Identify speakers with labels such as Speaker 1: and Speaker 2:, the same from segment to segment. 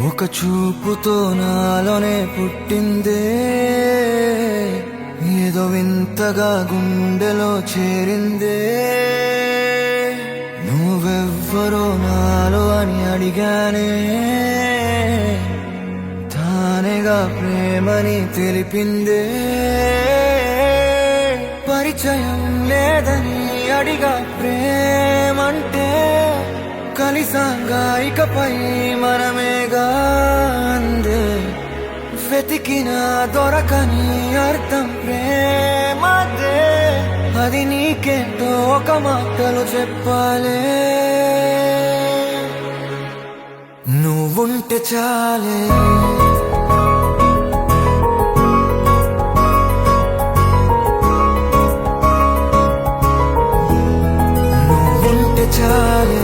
Speaker 1: ఒక చూపుతో నాలోనే పుట్టిందే, ఏదో వింతగా గుండెలో చేరిందే. నువ్వెవ్వరో నాలో అని అడిగానే, తానేగా ప్రేమని తెలిపిందే. పరిచయం లేదని అడిగా ప్రేమంటే, కలిసాంగా ఇకపై మనమేగా అందే. వెతికిన దొరకని అర్థం ప్రేమదే, అది నీకేంటో ఒక మాటలు చెప్పాలే. నువ్వుంటే చాలే, నువ్వుంటే చాలే,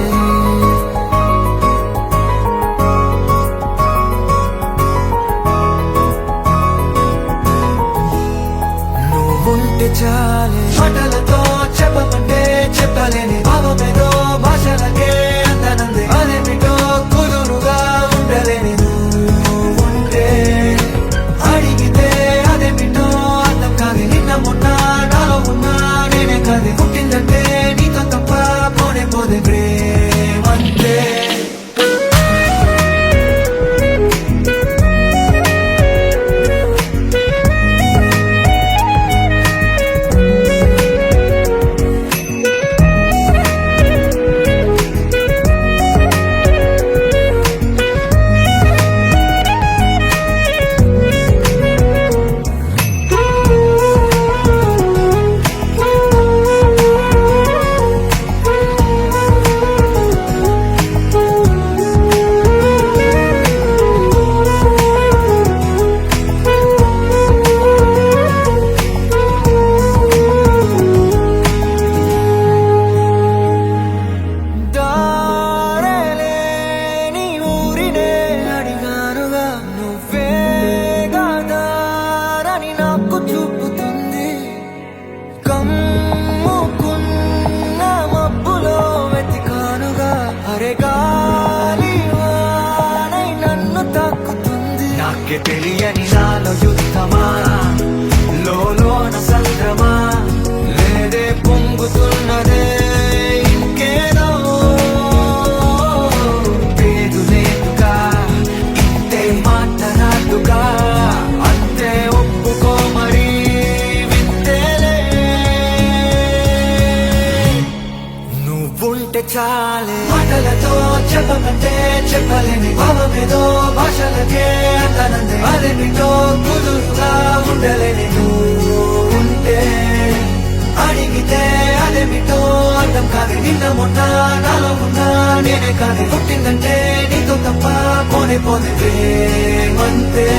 Speaker 1: నువ్వుంటే చాలే. మాటలతో చెప్పమంటే చెప్పలేని భావమేదో భాషలకే అందనందే. అదేమిటో కుదురుగా ఉండలేని నువ్వుంటే, అడిగితే అదేమిటో అర్థం కాదు. నిన్న మొన్న నాలో ఉన్నా నేనే కాదు. పుట్టిందంటే నీతో తప్ప పోనే పోదే ప్రేమంతే. నాకే తెలియని నాలో యుద్ధమా, లోన సంద్రమా, లేదే పొంగుతున్నదే ఇంకేదో. పేరు లేదుగా ఇంతే మాట్లాడుగా, అంతే ఒప్పుకో మరి వింతేలే. నువ్వుంటే చాలే, మాటలతో చెప్పమంటే చెప్పలేని భావమేదో భాషలకే అందనందే. అదేమిటో కుదురుగా ఉండలేని నువ్వుంటే, అడిగితే అదేమిటో అర్థం కాదు. నిన్న మొన్న నాలో ఉన్నా నేనే కాదు. పుట్టిందంటే నీతో తప్ప పోనే పోదే ప్రేమంతే.